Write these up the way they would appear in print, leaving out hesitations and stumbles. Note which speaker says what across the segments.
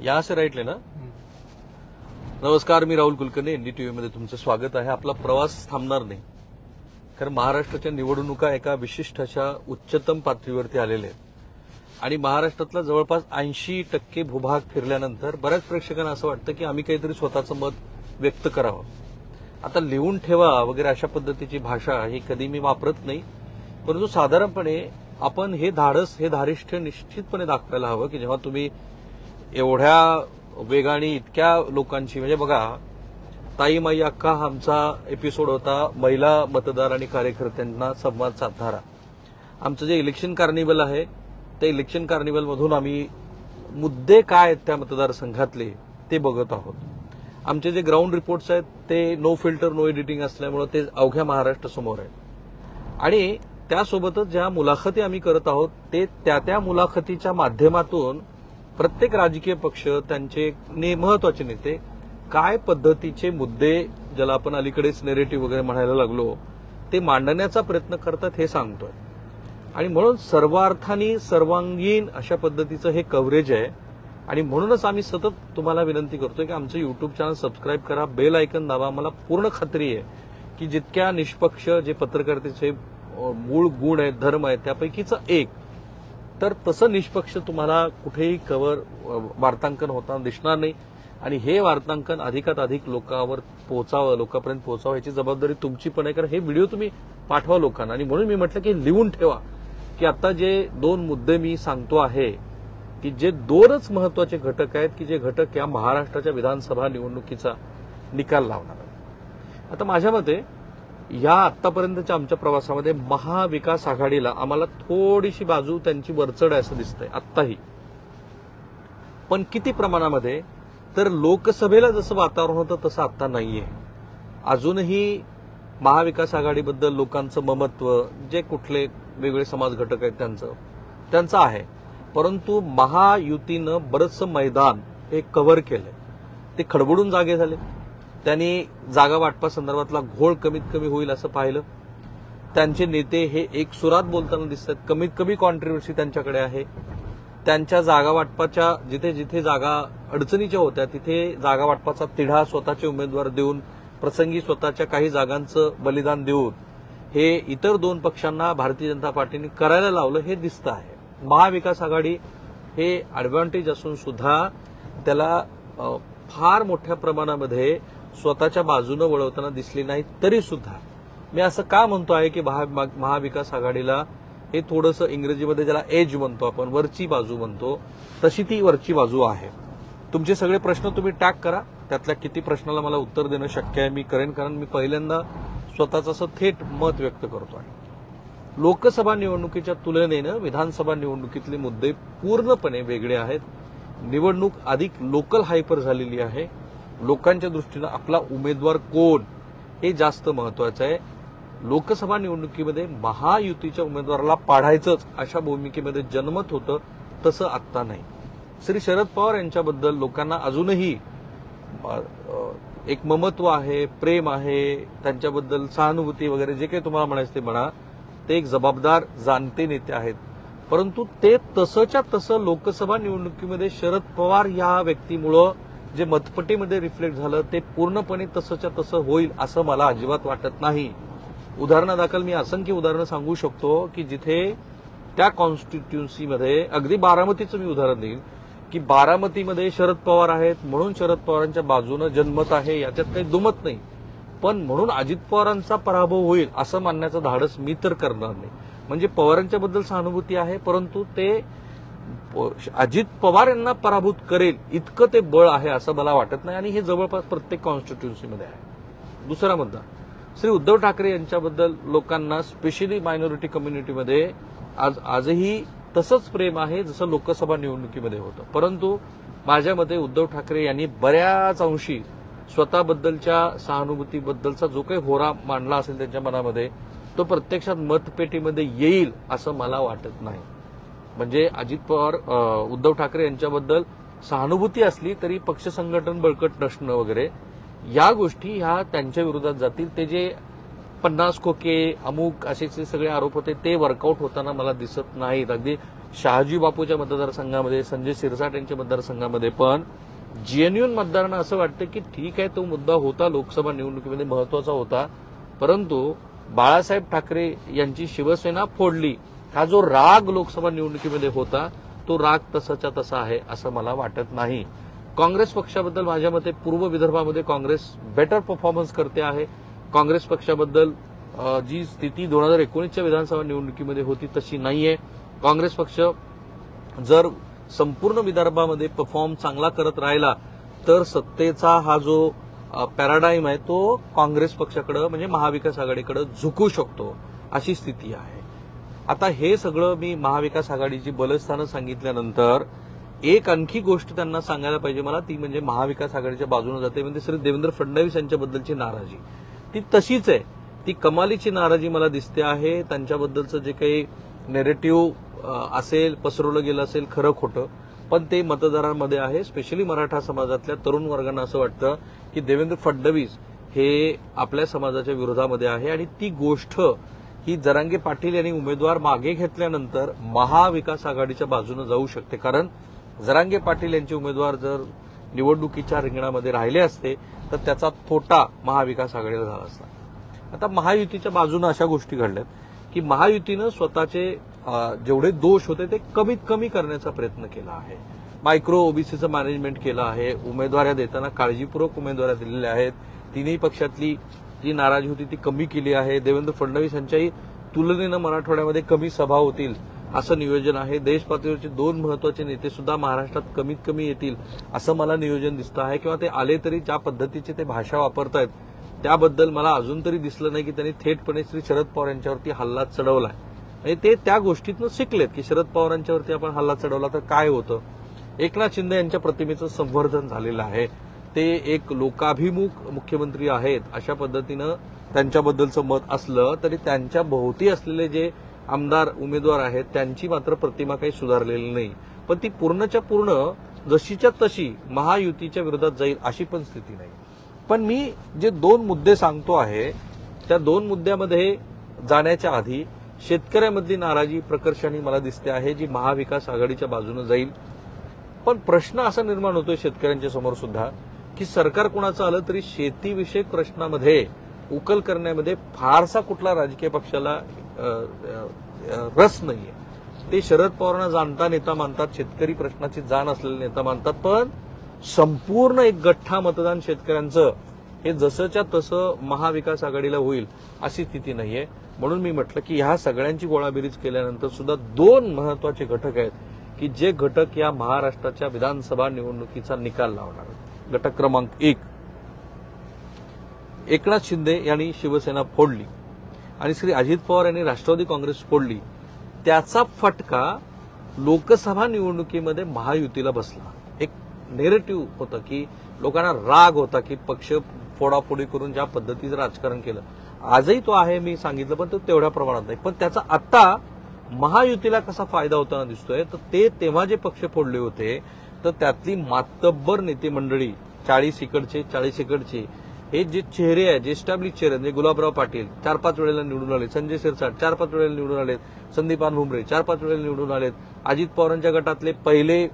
Speaker 1: यहाँ से राईटले ना. नमस्कार, मी राहुल कुलकर्णी, एनडीटीव्ही मध्ये तुमचं स्वागत आहे. आपला प्रवास थांबणार नाही, कारण महाराष्ट्राच्या निवडणुका एका विशिष्ट अशा उच्चतम पातळीवरती आलेल्या आहेत आणि महाराष्ट्रातला जवळपास 80% भूभाग फिरल्यानंतर बऱ्याच प्रेक्षकांना असं वाटतं की आम्ही काहीतरी स्वतःचं मत व्यक्त करावं. आता लिहून ठेवा वगैरे अशा पद्धतीची भाषा ही कधी मी वापरत नाही, परंतु साधारणपणे आपण हे धाडस, हे धारिष्ठ्य निश्चितपणे दाखवायला हवं की जेव्हा तुम्ही एवढ्या वेगाने इतक्या लोकांची, म्हणजे बघा, ताई माई अक्का हा आमचा एपिसोड होता, महिला मतदार आणि कार्यकर्त्यांना संवाद साधणारा. आमचं जे इलेक्शन कार्निवल आहे, त्या इलेक्शन कार्निवलमधून आम्ही मुद्दे काय आहेत त्या मतदारसंघातले ते बघत आहोत. आमचे जे ग्राउंड रिपोर्ट्स आहेत ते नो फिल्टर नो एडिटिंग असल्यामुळे ते अवघ्या महाराष्ट्रासमोर आहेत. आणि त्यासोबतच ज्या मुलाखती आम्ही करत आहोत ते त्या मुलाखतीच्या माध्यमातून प्रत्येक राजकीय पक्ष, त्यांचे महत्वाचे नेते काय पद्धतीचे मुद्दे, ज्याला आपण अलीकडेच नेरेटिव्ह वगैरे म्हणायला लागलो, ते मांडण्याचा प्रयत्न करतात हे सांगतोय. आणि म्हणून सर्वार्थाने सर्वांगीण अशा पद्धतीचं हे कव्हरेज आहे. आणि म्हणूनच आम्ही सतत तुम्हाला विनंती करतोय की आमचं युट्यूब चॅनल सबस्क्राईब करा, बेल आयकन दाबा. मला पूर्ण खात्री आहे की जितक्या निष्पक्ष जे पत्रकारितेचे मूळ गुण आहेत, धर्म आहेत, त्यापैकीच एक, तर तसं निष्पक्ष तुम्हाला कुठेही वार्तांकन होताना दिसणार नाही. आणि हे वार्तांकन अधिकात अधिक लोकांवर पोहोचावं, लोकांपर्यंत पोहोचावं, याची जबाबदारी तुमची पण आहे, कारण हे व्हिडिओ तुम्ही पाठवा लोकांना. आणि म्हणून मी म्हटलं की लिहून ठेवा की आता जे 2 मुद्दे मी सांगतो आहे की जे 2च महत्वाचे घटक आहेत की जे घटक या महाराष्ट्राच्या विधानसभा निवडणुकीचा निकाल लावणार आहेत. आता माझ्या मते या आतापर्यंतच्या आमच्या प्रवासामध्ये महाविकास आघाडीला आम्हाला थोडीशी बाजू त्यांची वरचढ आहे असं दिसतंय आत्ताही. पण किती प्रमाणामध्ये, तर लोकसभेला जसं वातावरण होतं तसं आत्ता नाहीये. अजूनही महाविकास आघाडीबद्दल लोकांचं ममत्व, जे कुठले वेगळे समाज घटक आहेत त्यांचं आहे, परंतु महायुतीनं बरंचसं मैदान हे कव्हर केलंय. ते खडबडून जागे झाले. त्यांनी जागा वाटपासंदर्भातला घोळ कमीत कमी होईल असं पाहिलं. त्यांचे नेते हे एक सुरात बोलताना दिसतात. कमीत कमी कॉन्ट्रोव्हर्सी त्यांच्याकडे आहे. त्यांच्या जागा वाटपाच्या जिथे जिथे जागा अडचणीच्या होत्या तिथे जागा वाटपाचा तिढा स्वतःचे उमेदवार देऊन, प्रसंगी स्वतःच्या काही जागांचं बलिदान देऊन हे इतर 2 पक्षांना भारतीय जनता पार्टीने करायला लावलं हे दिसतं आहे. महाविकास आघाडी हे अॅडव्हान्टेज असून सुद्धा त्याला फार मोठ्या प्रमाणामध्ये स्वतःच्या बाजूनं वळवताना दिसली नाही. तरी सुद्धा मी असं का म्हणतो आहे की महाविकास आघाडीला हे थोडंसं इंग्रजीमध्ये ज्याला एज म्हणतो आपण, वरची बाजू म्हणतो, तशी ती वरची बाजू आहे. तुमचे सगळे प्रश्न तुम्ही टॅग करा. त्यातल्या किती प्रश्नाला मला उत्तर देणं शक्य आहे मी करेन, कारण मी पहिल्यांदा स्वतःचं असं थेट मत व्यक्त करतो आहे. लोकसभा निवडणुकीच्या तुलनेनं विधानसभा निवडणुकीतले मुद्दे पूर्णपणे वेगळे आहेत. निवडणूक अधिक लोकल हायपर झालेली आहे. लोकांच्या दृष्टीनं आपला उमेदवार कोण हे जास्त महत्वाचं आहे. लोकसभा निवडणुकीमध्ये महायुतीच्या उमेदवाराला पाडायचंच अशा भूमिकेमध्ये जनमत होतं, तसं आत्ता नाही. श्री शरद पवार यांच्याबद्दल लोकांना अजूनही एक ममत्व आहे, प्रेम आहे, त्यांच्याबद्दल सहानुभूती वगैरे जे काही तुम्हाला म्हणायचं ते म्हणा. ते एक जबाबदार जाणते नेते आहेत. परंतु ते तसंच्या तसं लोकसभा निवडणुकीमध्ये शरद पवार या व्यक्तीमुळं जे मतपटीमध्ये रिफ्लेक्ट झालं ते पूर्णपणे तसंच्या तसं होईल असं मला अजिबात वाटत नाही. उदाहरणादाखल मी असंख्य उदाहरणं सांगू शकतो की जिथे त्या कॉन्स्टिट्युन्सीमध्ये, अगदी बारामतीचं मी उदाहरण देईन की बारामतीमध्ये शरद पवार आहेत म्हणून शरद पवारांच्या बाजूनं जनमत आहे, याच्यात काही दुमत नाही. पण म्हणून अजित पवारांचा पराभव होईल असं मानण्याचं धाडस मी तर करणार नाही. म्हणजे पवारांच्याबद्दल सहानुभूती आहे, परंतु ते अजित पवार यांना पराभूत करेल इतकं ते बळ आहे असं मला वाटत नाही. आणि हे जवळपास प्रत्येक कॉन्स्टिट्युन्सीमध्ये आहे. दुसरा मुद्दा, श्री उद्धव ठाकरे यांच्याबद्दल लोकांना, स्पेशली मायनॉरिटी कम्युनिटीमध्ये आजही तसंच प्रेम आहे जसं लोकसभा निवडणुकीमध्ये होतं. परंतु माझ्या मते उद्धव ठाकरे यांनी बऱ्याच अंशी स्वतःबद्दलच्या सहानुभूतीबद्दलचा जो काही होरा मांडला असेल त्यांच्या मनामध्ये, तो प्रत्यक्षात मतपेटीमध्ये येईल असं मला वाटत नाही. म्हणजे अजित पवार, उद्धव ठाकरे यांच्याबद्दल सहानुभूती असली तरी पक्ष संघटन बळकट नसणं वगैरे या गोष्टी ह्या त्यांच्या विरोधात जातील. ते जे 50 खोके अमुक असे सगळे आरोप होते ते वर्कआउट होताना मला दिसत नाहीत. अगदी शहाजी बापूच्या मतदारसंघामध्ये, संजय शिरसाट यांच्या मतदारसंघामध्ये पण जेन्युन मतदारांना असं वाटतं की ठीक आहे, तो मुद्दा होता लोकसभा निवडणुकीमध्ये महत्वाचा होता, परंतु बाळासाहेब ठाकरे यांची शिवसेना फोडली हा जो राग लोकसभा निवडणुकीमध्ये होता तो राग तसाच्या तसा आहे असं मला वाटत नाही. काँग्रेस पक्षाबद्दल माझ्या मते पूर्व विदर्भामध्ये काँग्रेस बेटर परफॉर्मन्स करते आहे. काँग्रेस पक्षाबद्दल जी स्थिती 2019च्या विधानसभा निवडणुकीमध्ये होती तशी नाहीये. काँग्रेस पक्ष जर संपूर्ण विदर्भामध्ये परफॉर्म चांगला करत राहिला तर सत्तेचा हा जो पॅराडाईम आहे तो काँग्रेस पक्षाकडे म्हणजे महाविकास आघाडीकडे झुकू शकतो अशी स्थिती आहे. आता हे सगळं मी महाविकास आघाडीची बलस्थानं सांगितल्यानंतर एक आणखी गोष्ट त्यांना सांगायला पाहिजे मला, ती म्हणजे महाविकास आघाडीच्या बाजूने जाते म्हणजे श्री देवेंद्र फडणवीस यांच्याबद्दलची नाराजी ती तशीच आहे. ती कमालीची नाराजी मला दिसते आहे. त्यांच्याबद्दलचं जे काही नेरेटिव्ह असेल, पसरवलं गेलं असेल, खरं खोटं, पण ते मतदारांमध्ये आहे. स्पेशली मराठा समाजातल्या तरुण वर्गांना असं वाटतं की देवेंद्र फडणवीस हे आपल्या समाजाच्या विरोधामध्ये आहे आणि ती गोष्ट ही जरांगे पाटील यांनी उमेदवार मागे घेतल्यानंतर महाविकास आघाडीच्या बाजूने जाऊ शकते. कारण जरांगे पाटील यांचे उमेदवार जर निवडणुकीच्या रिंगणामध्ये राहिले असते तर त्याचा तोटा महाविकास आघाडीला झाला असता. आता महायुतीच्या बाजूने अशा गोष्टी घडल्यात की महायुतीनं स्वतःचे जेवढे दोष होते ते कमीत कमी करण्याचा प्रयत्न केला आहे. मायक्रो ओबीसीचं मॅनेजमेंट केलं आहे. उमेदवाऱ्या देताना काळजीपूर्वक उमेदवाऱ्या दिलेल्या आहेत. तिन्ही पक्षातली जी नाराजी होती ती कमी केली आहे. देवेंद्र फडणवीस यांच्याही तुलनेनं मराठवाड्यामध्ये कमी सभा होतील असं नियोजन आहे. देश पातळीवरचे 2 महत्वाचे नेते सुद्धा महाराष्ट्रात कमीत कमी येतील असं मला नियोजन दिसतं आहे. किंवा ते आले तरी ज्या पद्धतीची ते भाषा वापरतायत त्याबद्दल मला अजून तरी दिसलं नाही की त्यांनी थेटपणे श्री शरद पवार यांच्यावरती हल्ला चढवलाय. आणि ते त्या गोष्टीतनं शिकलेत की शरद पवारांच्यावरती आपण हल्ला चढवला तर काय होतं. एकनाथ शिंदे यांच्या प्रतिमेचं संवर्धन झालेलं आहे. ते एक लोकाभिमुख मुख्यमंत्री आहेत अशा पद्धतीनं त्यांच्याबद्दलचं मत असलं तरी त्यांच्या भोवती असलेले जे आमदार उमेदवार आहेत त्यांची मात्र प्रतिमा काही सुधारलेली नाही. पण ती पूर्णच्या पूर्ण जशीच्या तशी महायुतीच्या विरोधात जाईल अशी पण स्थिती नाही. पण मी जे 2 मुद्दे सांगतो आहे त्या 2 मुद्द्यामध्ये जाण्याच्या आधी शेतकऱ्यांमधली नाराजी प्रकर्षाने मला दिसते आहे जी महाविकास आघाडीच्या बाजूने जाईल. पण प्रश्न असा निर्माण होतोय शेतकऱ्यांच्या समोर सुद्धा की सरकार कोणाचं आलं तरी शेतीविषयक प्रश्नामध्ये उकल करण्यामध्ये फारसा कुठला राजकीय पक्षाला रस नाहीये. ते शरद पवारांना जाणता नेता मानतात, शेतकरी प्रश्नाची जाण असलेले नेता मानतात, पण संपूर्ण एक गठ्ठा मतदान शेतकऱ्यांचं हे जसंच्या तसं महाविकास आघाडीला होईल अशी स्थिती नाहीये. म्हणून मी म्हटलं की ह्या सगळ्यांची गोळाबेरीज केल्यानंतर सुद्धा 2 महत्वाचे घटक आहेत की जे घटक या महाराष्ट्राच्या विधानसभा निवडणुकीचा निकाल लावणार आहेत. घटक क्रमांक 1, एकनाथ शिंदे यांनी शिवसेना फोडली आणि श्री अजित पवार यांनी राष्ट्रवादी काँग्रेस फोडली. त्याचा फटका लोकसभा निवडणुकीमध्ये महायुतीला बसला. एक नेरेटिव्ह होतं की लोकांना राग होता की पक्ष फोडाफोडी करून ज्या पद्धतीचं राजकारण केलं, आजही तो आहे मी सांगितलं, पण तो तेवढ्या प्रमाणात नाही. पण त्याचा आता महायुतीला कसा फायदा होताना दिसतोय तर ते तेव्हा जे पक्ष फोडले होते तर त्यातली मातब्बर नेते मंडळी 40 इकडचे 40 इकडचे हे जे चेहरे आहेत, जे एस्टॅब्लिश चेहरे म्हणजे गुलाबराव पाटील 4-5 वेळेला निवडून आले, संजय शिरसाट 4-5 वेळेला निवडून आलेत, संदीपान भुमरे 4-5 वेळेला निवडून आलेत, अजित पवारांच्या गटातले पहिले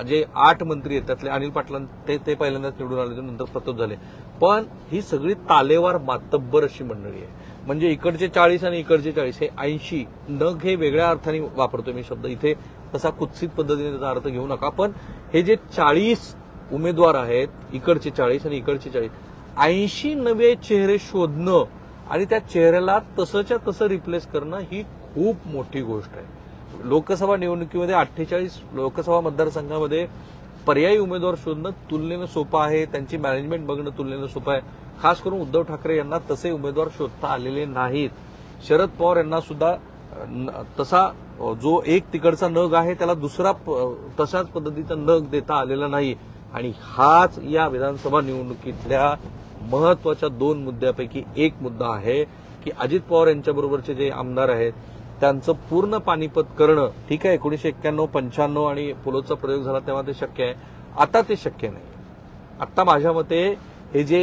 Speaker 1: जे 8 मंत्री आहेत त्यातले अनिल पाटलां ते पहिल्यांदाच निवडून आले, नंतर प्रतोप झाले. पण ही सगळी तालेवार मातब्बर अशी मंडळी आहे. म्हणजे इकडचे 40 आणि इकडचे 40 हे 80 नग हे वेगळ्या अर्थाने वापरतोय मी शब्द इथे, तसा कुत्सित पद्धतीने त्याचा अर्थ घेऊ नका. पण हे जे 40 उमेदवार आहेत, इकडचे 40 आणि इकडचे 40, 80 नवे चेहरे शोधणं आणि त्या चेहऱ्याला तसंच्या तसं रिप्लेस करणं ही खूप मोठी गोष्ट आहे. लोकसभा निवडणुकीमध्ये 48 लोकसभा मतदारसंघामध्ये पर्यायी उमेदवार शोधणं तुलनेनं सोपं आहे. त्यांची मॅनेजमेंट बघणं तुलनेनं सोपं आहे. खास करून उद्धव ठाकरे यांना तसे उमेदवार शोधता आलेले नाहीत. शरद पवार यांना सुद्धा तसा जो एक तिकडचा नग आहे त्याला दुसरा तशाच पद्धतीचा नग देता आलेला नाही. आणि हाच या विधानसभा निवडणुकीतल्या महत्वाच्या 2 मुद्द्यापैकी एक मुद्दा आहे की अजित पवार यांच्याबरोबरचे जे आमदार आहेत त्यांचं पूर्ण पानिपत करणं. ठीक आहे, 1991-95 आणि पुलोचा प्रयोग झाला तेव्हा ते शक्य आहे, आता ते शक्य नाही. आता माझ्या मते हे जे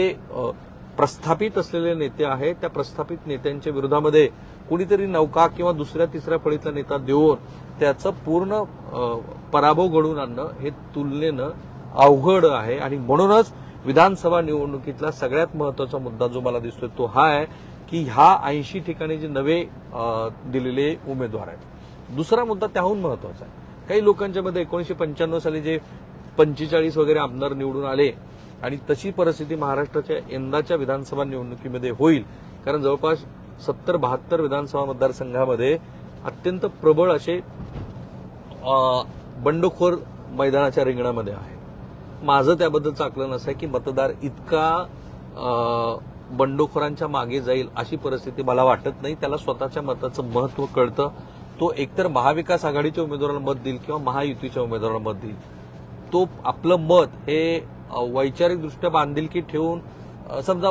Speaker 1: प्रस्थापित असलेले नेते आहेत, त्या प्रस्थापित नेत्यांच्या विरोधामध्ये कुणीतरी नौका किंवा दुसऱ्या तिसऱ्या फळीतला नेता देऊन त्याचं पूर्ण पराभव घडवून आणणं हे तुलनेनं अवघड आहे. आणि म्हणूनच विधानसभा निवडणुकीतला सगळ्यात महत्वाचा मुद्दा जो मला दिसतोय तो हा आहे की ह्या 80 ठिकाणी जे नवे दिलेले उमेदवार आहेत. दुसरा मुद्दा त्याहून महत्वाचा आहे, काही लोकांच्या मध्ये 1995 साली जे 45 वगैरे आमदार निवडून आले आणि तशी परिस्थिती महाराष्ट्राच्या यंदाच्या विधानसभा निवडणुकीमध्ये होईल, कारण जवळपास 70-72 विधानसभा मतदारसंघामध्ये अत्यंत प्रबळ असे बंडखोर मैदानाच्या रिंगणामध्ये आहे. माझं त्याबद्दलचं आकलन असं आहे की मतदार इतका बंडखोरांच्या मागे जाईल अशी परिस्थिती मला वाटत नाही. त्याला स्वतःच्या मताचं महत्व कळतं. तो एकतर महाविकास आघाडीच्या उमेदवाराला मत देईल किंवा महायुतीच्या उमेदवाराला मत देईल. तो आपलं मत हे वैचारिकदृष्ट्या बांधिलकी ठेवून समजा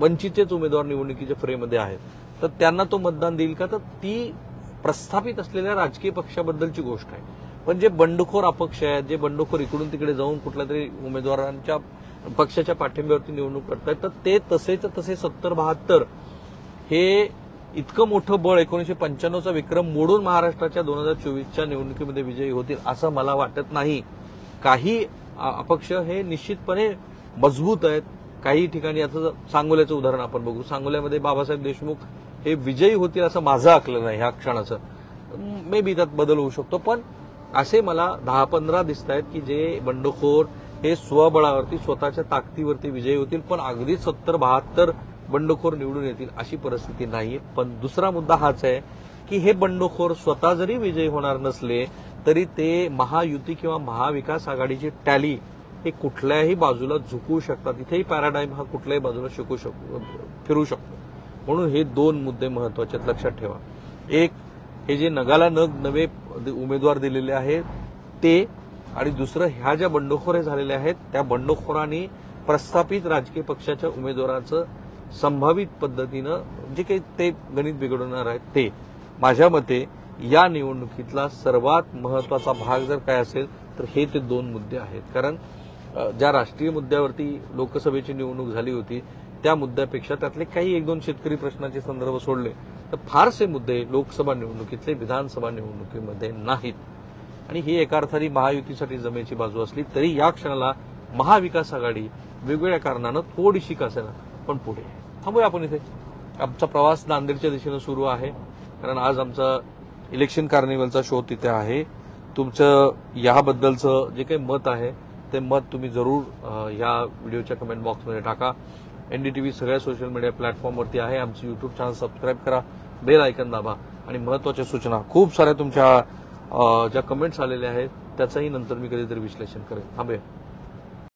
Speaker 1: वंचितचेच उमेदवार निवडणुकीच्या फ्रेममध्ये आहेत तर त्यांना तो मतदान देईल का, तर ती प्रस्थापित असलेल्या राजकीय पक्षाबद्दलची गोष्ट आहे. पण जे बंडखोर अपक्ष आहेत, जे बंडखोर इकडून तिकडे जाऊन कुठल्या तरी उमेदवारांच्या पक्षाच्या पाठिंब्यावरती निवडणूक करतायत, तर ते तसेच तसे 70-72 हे इतकं मोठं बळ 1995चा विक्रम मोडून महाराष्ट्राच्या 2024च्या निवडणुकीमध्ये विजयी होतील असं मला वाटत नाही. काही अपक्ष हे निश्चितपणे मजबूत आहेत. काही ठिकाणी आता सांगोल्याचं उदाहरण आपण बघू. सांगोल्यामध्ये बाबासाहेब देशमुख हे विजयी होतील असं माझं आकलन आहे ह्या क्षणाचं. मे बी त्यात बदल होऊ शकतो, पण असे मला 10-15 दिसत आहेत की जे बंडखोर हे स्वबळावरती स्वतःच्या ताकदीवरती विजयी होतील, पण अगदी 70-72 बंडखोर निवडून येतील अशी परिस्थिती नाहीये. पण दुसरा मुद्दा हाच आहे की हे बंडखोर स्वतः जरी विजयी होणार नसले तरी ते महायुती किंवा महाविकास आघाडीची टॅली हे कुठल्याही बाजूला झुकवू शकतात. इथेही पॅराडाईम हा कुठल्याही बाजूला फिरू शकतो. म्हणून हे दोन मुद्दे महत्वाचे आहेत, लक्षात ठेवा. एक, हे जे नगाला नवे उमेदवार दिलेले आहेत ते, आणि दुसरं ह्या ज्या बंडखोर झालेल्या आहेत त्या बंडखोरांनी प्रस्थापित राजकीय पक्षाच्या उमेदवाराचं संभावित पद्धतीनं जे काही ते गणित बिघडवणार आहेत ते. माझ्या मते या निवडणुकीतला सर्वात महत्वाचा भाग जर काय असेल तर हे ते दोन मुद्दे आहेत. कारण ज्या राष्ट्रीय मुद्द्यावरती लोकसभेची निवडणूक झाली होती त्या मुद्द्यापेक्षा त्यातले काही 1-2 शेतकरी प्रश्नाचे संदर्भ सोडले तर फारसे मुद्दे लोकसभा निवडणुकीतले विधानसभा निवडणुकीमध्ये नाहीत. आणि ही एका अर्थाने महायुतीसाठी जमेची बाजू असली तरी या क्षणाला महाविकास आघाडी वेगवेगळ्या कारणानं थोडीशी का असेना पण पुढे. थांबूया आपण इथे. आमचा प्रवास नांदेडच्या दिशेनं सुरू आहे, कारण आज आमचा इलेक्शन कार्निवलचा शो तिथे आहे. तुमचं याबद्दलचं जे काही मत आहे ते मत तुम्ही जरूर या व्हिडिओच्या कमेंट बॉक्समध्ये टाका. एनडीटीव्ही सगळ्या सोशल मीडिया प्लॅटफॉर्मवरती आहे. आमचं युट्यूब चॅनल सबस्क्राईब करा, बेल आयकन दाबा आणि महत्वाच्या सूचना खूप साऱ्या तुमच्या ज्या कमेंट्स आलेल्या आहेत त्याचंही नंतर मी कधीतरी विश्लेषण करेन. थांबूया.